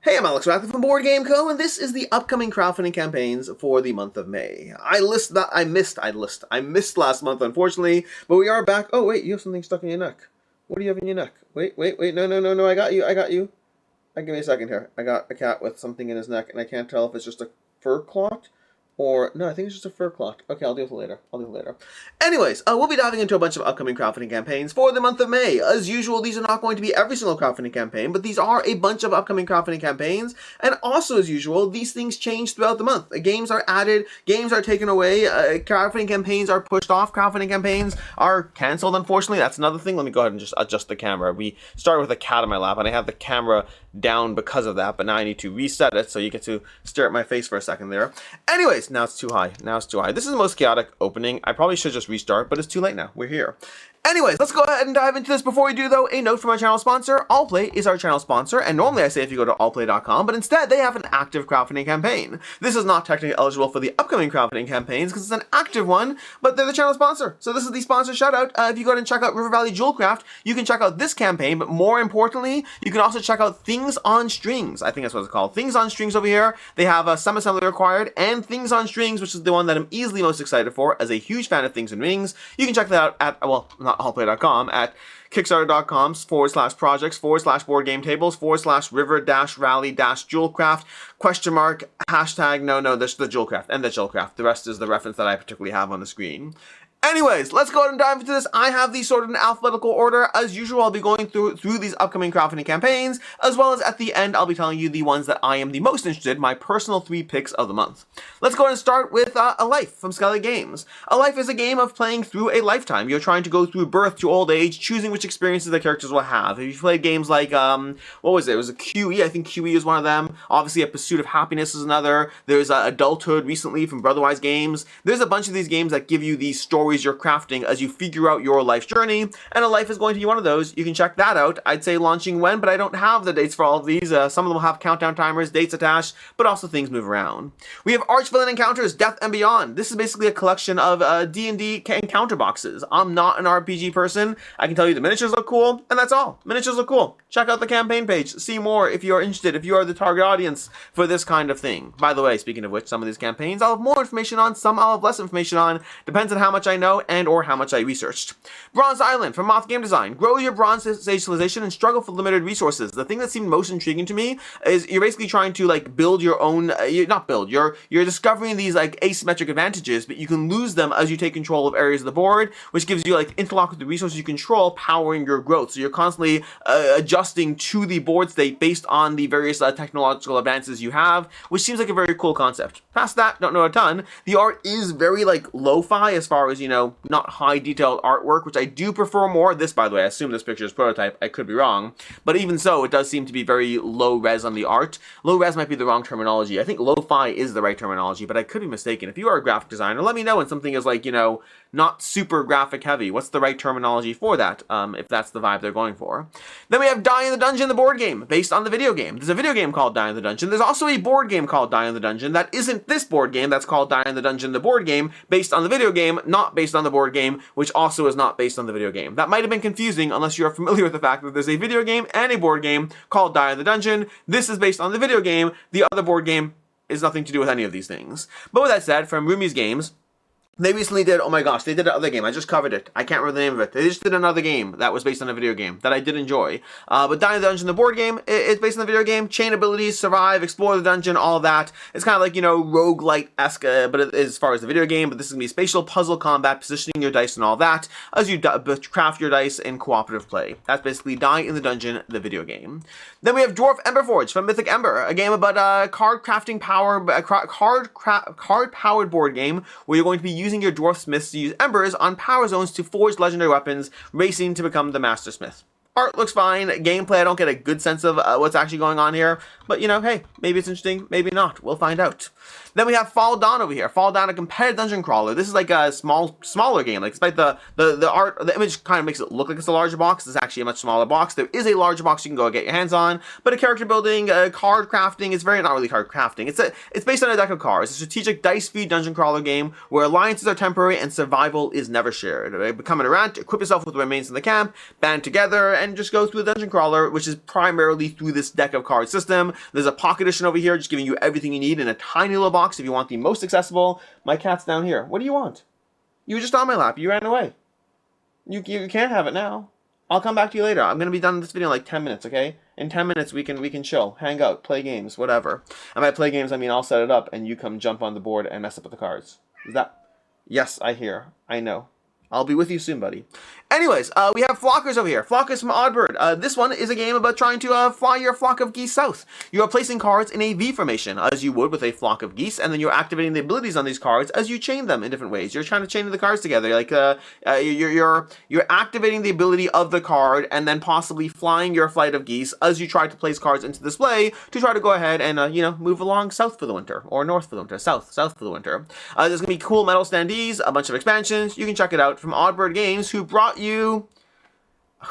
Hey, I'm Alex Rather from Board Game Co., and this is the upcoming crowdfunding campaigns for the month of May. I missed last month, unfortunately, but we are back. Oh, wait, you have something stuck in your neck. What do you have in your neck? Wait, no, I got you. Give me a second here. I got a cat with something in his neck, and I can't tell if it's just a fur clot or... No, I think it's just a fur clot. Okay, I'll deal with it later. Anyways, we'll be diving into a bunch of upcoming crowdfunding campaigns for the month of May. As usual, these are not going to be every single crowdfunding campaign, but these are a bunch of upcoming crowdfunding campaigns. And also, as usual, these things change throughout the month. Games are added, games are taken away, crowdfunding campaigns are pushed off, crowdfunding campaigns are cancelled, unfortunately. That's another thing. Let me go ahead and just adjust the camera. We started with a cat on my lap, and I have the camera down because of that, but now I need to reset it so you get to stare at my face for a second there. Anyways, now it's too high. This is the most chaotic opening. I probably should just restart, but it's too late now. We're here. Anyways, let's go ahead and dive into this. Before we do, though, a note from our channel sponsor. Allplay is our channel sponsor, and normally I say if you go to allplay.com, but instead they have an active crowdfunding campaign. This is not technically eligible for the upcoming crowdfunding campaigns because it's an active one, but they're the channel sponsor. So this is the sponsor shout out. If you go ahead and check out River Valley Jewelcraft, you can check out this campaign, but more importantly, you can also check out Things on Strings. I think that's what it's called. Things on Strings over here. They have some assembly required, and Things on Strings, which is the one that I'm easily most excited for as a huge fan of Things and Rings. You can check that out at, well, not allplay.com, at kickstarter.com/projects/board game tables/river-rally-jewelcraft ##, that's the Jewelcraft and the Jewelcraft. The rest is the reference that I particularly have on the screen. Anyways, let's go ahead and dive into this. I have these sorted in alphabetical order. As usual, I'll be going through these upcoming crowdfunding campaigns, as well as at the end, I'll be telling you the ones that I am the most interested in, my personal 3 picks of the month. Let's go ahead and start with A Life from Skelly Games. A Life is a game of playing through a lifetime. You're trying to go through birth to old age, choosing which experiences the characters will have. If you played games like, what was it? It was a QE. I think QE is one of them. Obviously, A Pursuit of Happiness is another. There's Adulthood recently from Brotherwise Games. There's a bunch of these games that give you these stories you're crafting as you figure out your life journey, and A Life is going to be one of those. You can check that out. I'd say launching when, but I don't have the dates for all of these. Some of them will have countdown timers, dates attached, but also things move around. We have Archvillain Encounters, Death and Beyond. This is basically a collection of D&D encounter boxes. I'm not an RPG person. I can tell you the miniatures look cool, and that's all. Miniatures look cool. Check out the campaign page. See more if you're interested, if you are the target audience for this kind of thing. By the way, speaking of which, some of these campaigns I'll have more information on, some I'll have less information on. Depends on how much I know and or how much I researched. Bronze Island from Moth Game Design. Grow your Bronze Age civilization and struggle for limited resources. The thing that seemed most intriguing to me is you're basically trying to like build your own, you're discovering these like asymmetric advantages, but you can lose them as you take control of areas of the board, which gives you like interlock with the resources you control, powering your growth. So you're constantly adjusting to the board state based on the various technological advances you have, which seems like a very cool concept. Past that, don't know a ton. The art is very like lo-fi as far as, not high detailed artwork, which I do prefer more. This, by the way, I assume this picture is prototype. I could be wrong, but even so, it does seem to be very low res on the art. Low res might be the wrong terminology. I think lo-fi is the right terminology, but I could be mistaken. If you are a graphic designer, let me know when something is like, not super graphic heavy. What's the right terminology for that, if that's the vibe they're going for? Then we have Die in the Dungeon, the board game, based on the video game. There's a video game called Die in the Dungeon. There's also a board game called Die in the Dungeon that isn't this board game. That's called Die in the Dungeon, the board game, based on the video game, not based on the board game, which also is not based on the video game. That might have been confusing unless you're familiar with the fact that there's a video game and a board game called Die in the Dungeon. This is based on the video game. The other board game is nothing to do with any of these things. But with that said, from Rumi's Games, they recently did, oh my gosh, they did another game. I just covered it. I can't remember the name of it. They just did another game that was based on a video game that I did enjoy. But Die in the Dungeon, the board game, it's based on the video game. Chain abilities, survive, explore the dungeon, all of that. It's kind of like, roguelite-esque, but as far as the video game, but this is going to be spatial puzzle combat, positioning your dice and all that, as you craft your dice in cooperative play. That's basically Die in the Dungeon, the video game. Then we have Dwarf Emberforge from Mythic Ember, a game about card crafting power, card-powered board game where you're going to be using your dwarf smiths to use embers on power zones to forge legendary weapons, racing to become the master smith. Art looks fine. Gameplay, I don't get a good sense of what's actually going on here. But, hey, maybe it's interesting, maybe not. We'll find out. Then we have Fall Dawn over here. Fall Dawn, a competitive dungeon crawler. This is like a smaller game. Like, despite the art, the image kind of makes it look like it's a larger box. It's actually a much smaller box. There is a larger box you can go get your hands on. But a character building, card crafting, it's not really card crafting. It's based on a deck of cards. It's a strategic dice-feed dungeon crawler game where alliances are temporary and survival is never shared. Become an errant, equip yourself with the remains in the camp, band together, and just go through the dungeon crawler, which is primarily through this deck of cards system. There's a pocket edition over here, just giving you everything you need in a tiny little box if you want the most accessible. My cat's down here. What do you want? You were just on my lap. You ran away. You can't have it now. I'll come back to you later. I'm going to be done with this video in like 10 minutes, okay? In 10 minutes, we can chill, hang out, play games, whatever. And by play games, I mean I'll set it up, and you come jump on the board and mess up with the cards. Is that... Yes, I hear. I know. I'll be with you soon, buddy. Anyways, we have Flockers over here. Flockers from Oddbird. This one is a game about trying to fly your flock of geese south. You are placing cards in a V formation, as you would with a flock of geese, and then you're activating the abilities on these cards as you chain them in different ways. You're trying to chain the cards together. Like you're activating the ability of the card, and then possibly flying your flight of geese as you try to place cards into display to try to go ahead and move along south for the winter, or north for the winter, south for the winter. There's gonna be cool metal standees, a bunch of expansions. You can check it out from Oddbird Games, who brought you...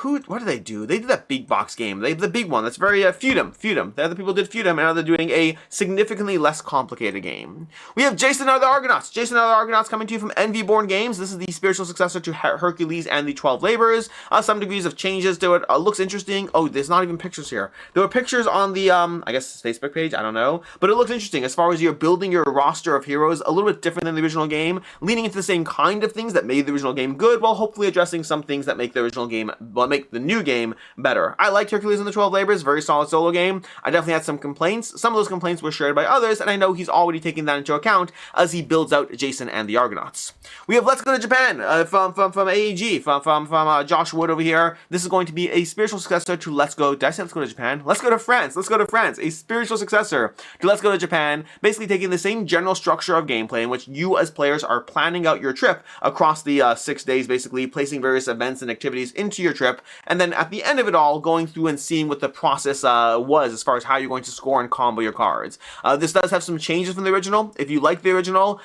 What do they do? They did that big box game. They the big one. That's very Feudum. The other people did Feudum, and now they're doing a significantly less complicated game. We have Jason and the Argonauts. Jason and the Argonauts coming to you from Envyborn Games. This is the spiritual successor to Hercules and the 12 Labors. Some degrees of changes to it. Looks interesting. Oh, there's not even pictures here. There were pictures on the I guess Facebook page. I don't know, but it looks interesting as far as you're building your roster of heroes. A little bit different than the original game, leaning into the same kind of things that made the original game good, while hopefully addressing some things that make the original game make the new game better. I liked Hercules and the 12 Labors, very solid solo game. I definitely had some complaints. Some of those complaints were shared by others, and I know he's already taking that into account as he builds out Jason and the Argonauts. We have Let's Go to Japan from AEG, from Josh Wood over here. This is going to be a spiritual successor to Let's Go. Did I say Let's Go to Japan? Let's Go to France. Let's Go to France. A spiritual successor to Let's Go to Japan, basically taking the same general structure of gameplay in which you as players are planning out your trip across the 6 days, basically placing various events and activities into your trip, and then at the end of it all, going through and seeing what the process was as far as how you're going to score and combo your cards. This does have some changes from the original. If you like the original,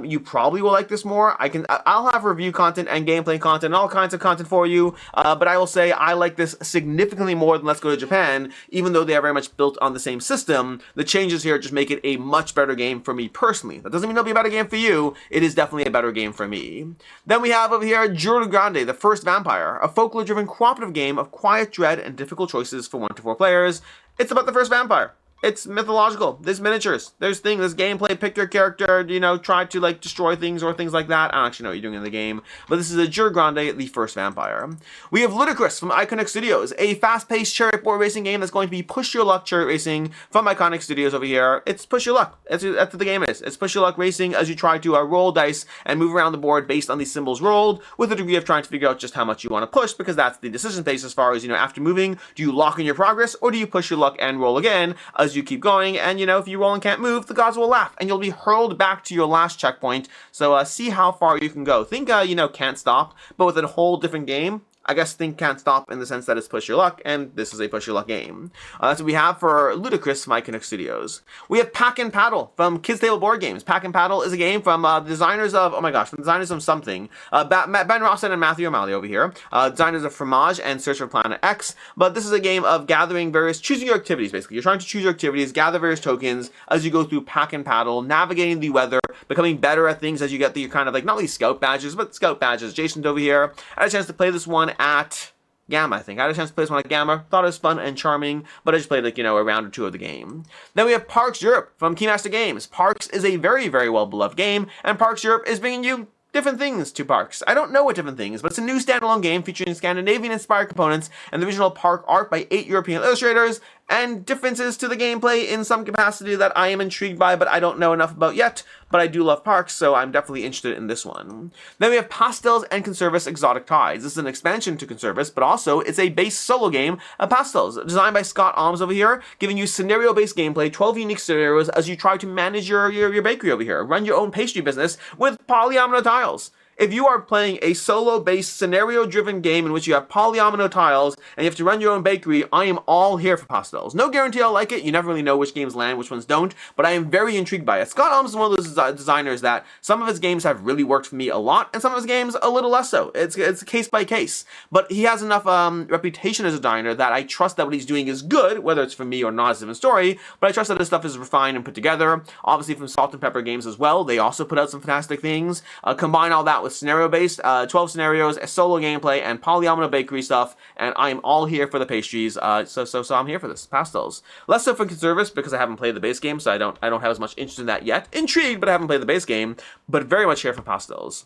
you probably will like this more. I'll have review content and gameplay content and all kinds of content for you, but I will say I like this significantly more than Let's Go to Japan, even though they are very much built on the same system. The changes here just make it a much better game for me personally. That doesn't mean it'll be a better game for you. It is definitely a better game for me. Then we have over here Jure Grando, the First Vampire, a folklore-driven cooperative game of quiet dread and difficult choices for 1 to 4 players. It's about the first vampire. It's mythological. There's miniatures. There's things. There's gameplay. Pick your character. Try to destroy things or things like that. I don't actually know what you're doing in the game. But this is a Jure Grando, the First Vampire. We have Ludicurrus from Iconic Studios, a fast-paced chariot board racing game that's going to be push your luck chariot racing from Iconic Studios over here. It's push your luck. That's what the game is. It's push your luck racing as you try to roll dice and move around the board based on the symbols rolled, with a degree of trying to figure out just how much you want to push, because that's the decision base as far as after moving. Do you lock in your progress, or do you push your luck and roll again as you keep going? And if you roll and can't move, the gods will laugh, and you'll be hurled back to your last checkpoint. So see how far you can go. Think, Can't Stop, but with a whole different game. I guess think Can't Stop in the sense that it's push your luck, and this is a push your luck game. That's what we have for Ludicurrus from Iconic Studios. We have Pack and Paddle from Kids Table Board Games. Pack and Paddle is a game from the designers of, from the designers of something. Ben Rawson and Matthew O'Malley over here. Designers of Fromage and Search for Planet X. But this is a game of choosing your activities, basically. You're trying to choose your activities, gather various tokens as you go through Pack and Paddle, navigating the weather, becoming better at things as you get the kind of not only scout badges, but scout badges. Jason's over here. I had a chance to play this one at Gamma, I think. I had a chance to play this one at Gamma. Thought it was fun and charming, but I just played a round or two of the game. Then we have Parks Europe from Keymaster Games. Parks is a very, very well-beloved game, and Parks Europe is bringing you different things to Parks. I don't know what different things, but it's a new standalone game featuring Scandinavian-inspired components and the original Park art by 8 European illustrators, and differences to the gameplay in some capacity that I am intrigued by, but I don't know enough about yet. But I do love Parks, so I'm definitely interested in this one. Then we have Pasteles and Conservas Exotic Tides. This is an expansion to Conservas, but also it's a base solo game of Pasteles, designed by Scott Alms over here, giving you scenario-based gameplay, 12 unique scenarios as you try to manage your bakery over here. Run your own pastry business with polyomino tiles. If you are playing a solo-based, scenario-driven game in which you have polyomino tiles and you have to run your own bakery, I am all here for Pasteles. No guarantee I'll like it. You never really know which games land, which ones don't, but I am very intrigued by it. Scott Alms is one of those designers that some of his games have really worked for me a lot, and some of his games a little less so. It's case by case. But he has enough reputation as a designer that I trust that what he's doing is good, whether it's for me or not is a different story, but I trust that his stuff is refined and put together. Obviously from Salt and Pepper Games as well, they also put out some fantastic things. Combine all that with scenario-based, 12 scenarios, a solo gameplay, and polyomino bakery stuff, and I am all here for the pastries, so I'm here for this. Pasteles. Less so for Conservas, because I haven't played the base game, so I don't have as much interest in that yet. Intrigued, but I haven't played the base game, but very much here for Pasteles.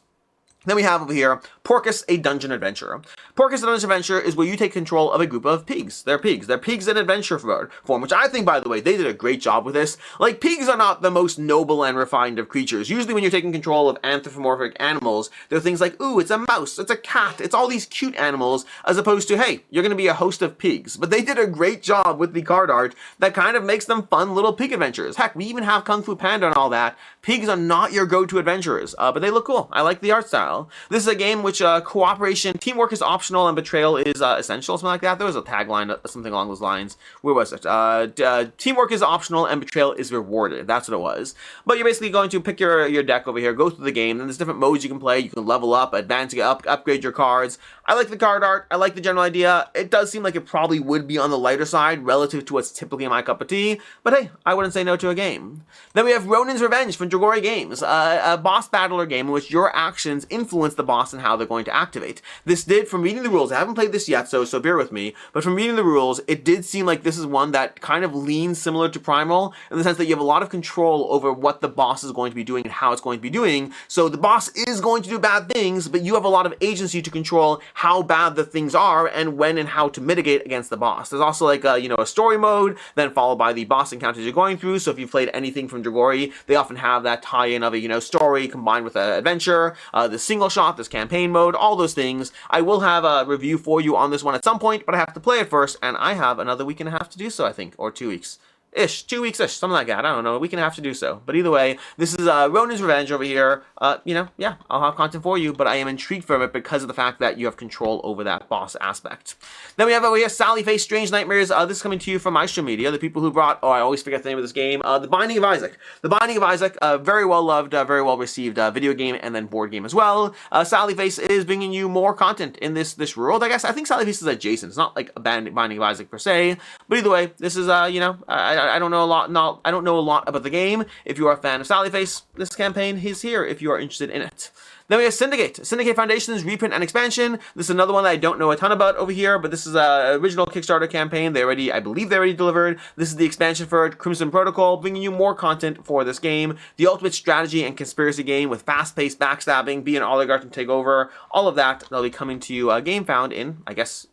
Then we have over here, Porcus, a dungeon adventure. Porcus, a dungeon adventure is where you take control of a group of pigs. They're pigs. They're pigs in adventure form, which I think, by the way, they did a great job with this. Like, pigs are not the most noble and refined of creatures. Usually when you're taking control of anthropomorphic animals, they're things like, ooh, it's a mouse, it's a cat, it's all these cute animals, as opposed to, hey, you're going to be a host of pigs. But they did a great job with the card art that kind of makes them fun little pig adventures. Heck, we even have Kung Fu Panda and all that. Pigs are not your go-to adventurers, but they look cool. I like the art style. This is a game which cooperation, teamwork is optional, and betrayal is essential, something like that. There was a tagline, something along those lines. Where was it? Teamwork is optional, and betrayal is rewarded. That's what it was. But you're basically going to pick your deck over here, go through the game, and there's different modes you can play. You can level up, advance, upgrade your cards. I like the card art. I like the general idea. It does seem like it probably would be on the lighter side relative to what's typically my cup of tea. But hey, I wouldn't say no to a game. Then we have Ronin's Revenge from Jure Games, a boss battler game in which your actions influence the boss and how they're going to activate. This did, from reading the rules, I haven't played this yet, so bear with me, but from reading the rules, it did seem like this is one that kind of leans similar to Primal, in the sense that you have a lot of control over what the boss is going to be doing and how it's going to be doing. So the boss is going to do bad things, but you have a lot of agency to control how bad the things are and when and how to mitigate against the boss. There's also like a story mode, then followed by the boss encounters you're going through. So if you've played anything from Jure, they often have that tie-in of a story combined with an adventure, the single shot, this campaign mode, all those things. I will have a review for you on this one at some point, but I have to play it first, and I have another week and a half to do so, I think, or 2 weeks. 2 weeks-ish, something like that. I don't know, a week and a half to do so. But either way, this is Ronin's Revenge over here. Yeah, I'll have content for you, but I am intrigued from it because of the fact that you have control over that boss aspect. Then we have over here Sally Face Strange Nightmares. This is coming to you from my show media, the people who brought, I always forget the name of this game, The Binding of Isaac. The Binding of Isaac, very well loved, very well received video game and then board game as well. Sally Face is bringing you more content in this world, I guess. I think Sally Face is adjacent. It's not like a Binding of Isaac per se, but either way, this is, I don't know a lot. I don't know a lot about the game. If you are a fan of Sally Face, this campaign is here if you are interested in it. Then we have Syndicate. Syndicate Foundations, Reprint, and Expansion. This is another one that I don't know a ton about over here, but this is an original Kickstarter campaign. I believe they already delivered. This is the expansion for it, Crimson Protocol, bringing you more content for this game. The ultimate strategy and conspiracy game with fast-paced backstabbing, be an oligarch and take over. All of that, that'll be coming to you, game found in, I guess,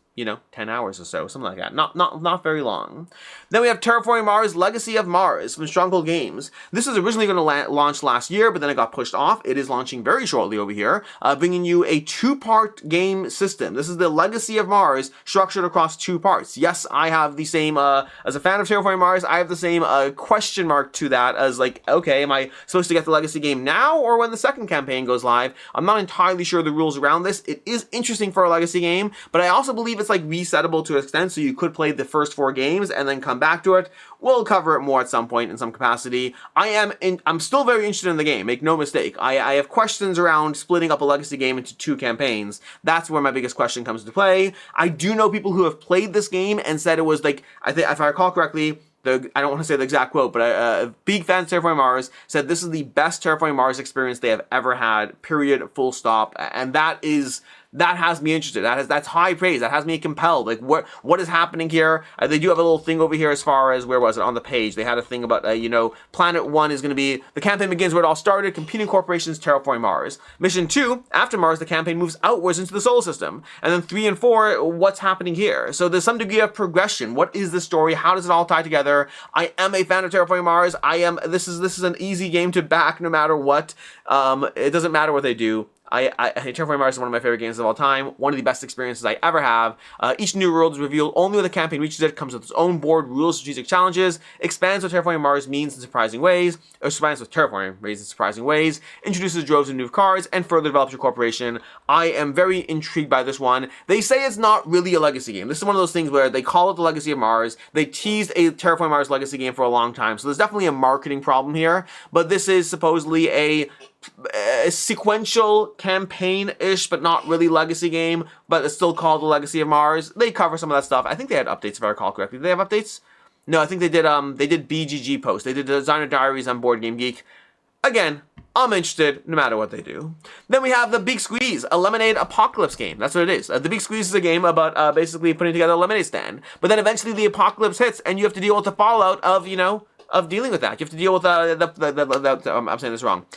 10 hours or so, something like that. Not very long. Then we have Terraforming Mars, Legacy of Mars from Stronghold Games. This was originally going to launch last year, but then it got pushed off. It is launching very shortly over here, bringing you a 2-part game system. This is the Legacy of Mars, structured across 2 parts. Yes, I have the same, as a fan of Terraforming Mars, I have the same question mark to that as like, okay, am I supposed to get the Legacy game now or when the second campaign goes live? I'm not entirely sure the rules around this. It is interesting for a Legacy game, but I also believe it's like resettable to an extent, so you could play the first 4 games and then come back to it. We'll cover it more at some point in some capacity. I'm still very interested in the game, make no mistake. I have questions around splitting up a Legacy game into 2 campaigns. That's where my biggest question comes into play. I do know people who have played this game and said it was like, I think if I recall correctly, I don't want to say the exact quote, but big fans of Terraforming Mars said this is the best Terraforming Mars experience they have ever had, period, full stop. And that has me interested. That's high praise. That has me compelled. Like, what is happening here? They do have a little thing over here as far as, where was it, on the page. They had a thing about, Planet 1 is going to be, the campaign begins where it all started, competing corporations terraforming Mars. Mission 2, after Mars, the campaign moves outwards into the solar system. And then 3 and 4, what's happening here? So there's some degree of progression. What is the story? How does it all tie together? I am a fan of Terraforming Mars. This is an easy game to back no matter what. It doesn't matter what they do. Terraforming Mars is one of my favorite games of all time. One of the best experiences I ever have. Each new world is revealed only when the campaign reaches it. Comes with its own board, rules, strategic challenges. Expands what Terraforming Mars means in surprising ways. Or expands what Terraforming means in surprising ways. Introduces droves of new cards and further develops your corporation. I am very intrigued by this one. They say it's not really a legacy game. This is one of those things where they call it the Legacy of Mars. They teased a Terraforming Mars legacy game for a long time. So there's definitely a marketing problem here. But this is supposedly a sequential campaign-ish, but not really legacy game, but it's still called the Legacy of Mars. They cover some of that stuff. I think they had updates, if I recall correctly. Did they have updates? No, I think they did BGG posts. They did Designer Diaries on Board Game Geek. Again, I'm interested no matter what they do. Then we have The Big Squeeze, a lemonade apocalypse game. That's what it is. The Big Squeeze is a game about basically putting together a lemonade stand. But then eventually the apocalypse hits and you have to deal with the fallout of, of dealing with that. You have to deal with I'm saying this wrong.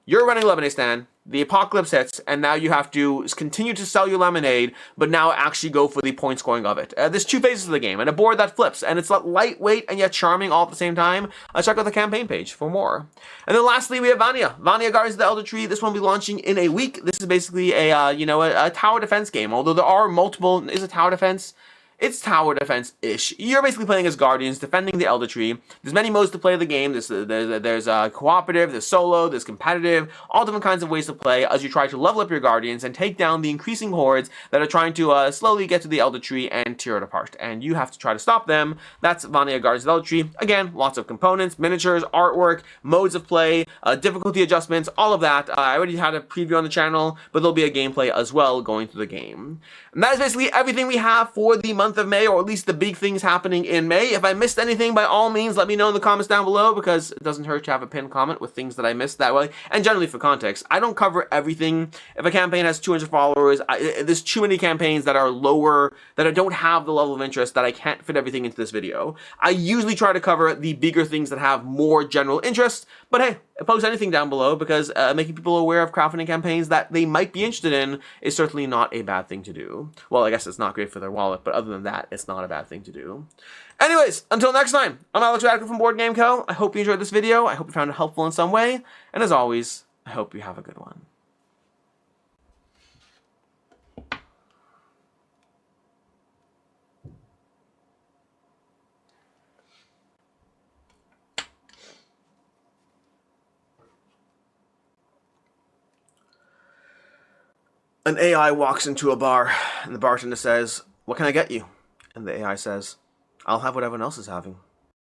You're running a lemonade stand, the apocalypse hits, and now you have to continue to sell your lemonade, but now actually go for the point scoring of it. There's 2 phases of the game, and a board that flips, and it's lightweight and yet charming all at the same time. Check out the campaign page for more. And then lastly, we have VANEA. VANEA Guardians of the Eldertree. This one will be launching in a week. This is basically a tower defense game, although there are multiple. Is it tower defense? It's tower defense-ish. You're basically playing as Guardians, defending the Eldertree. There's many modes to play the game. There's cooperative, there's solo, there's competitive, all different kinds of ways to play as you try to level up your Guardians and take down the increasing hordes that are trying to slowly get to the Eldertree and tear it apart. And you have to try to stop them. That's VANEA Guardians of the Eldertree. Again, lots of components, miniatures, artwork, modes of play, difficulty adjustments, all of that. I already had a preview on the channel, but there'll be a gameplay as well going through the game. And that is basically everything we have for the month of May, or at least the big things happening in May. If I missed anything, by all means, let me know in the comments down below, because it doesn't hurt to have a pinned comment with things that I missed that way. And generally, for context, I don't cover everything. If a campaign has 200 followers, there's too many campaigns that are lower, that I don't have the level of interest that I can't fit everything into this video. I usually try to cover the bigger things that have more general interest, but hey, post anything down below, because making people aware of crowdfunding campaigns that they might be interested in is certainly not a bad thing to do. Well, I guess it's not great for their wallet, but other than that, it's not a bad thing to do. Anyways, until next time, I'm Alex Radical from Board Game Co. I hope you enjoyed this video. I hope you found it helpful in some way. And as always, I hope you have a good one. An AI walks into a bar, and the bartender says, "What can I get you?" And the AI says, "I'll have what everyone else is having."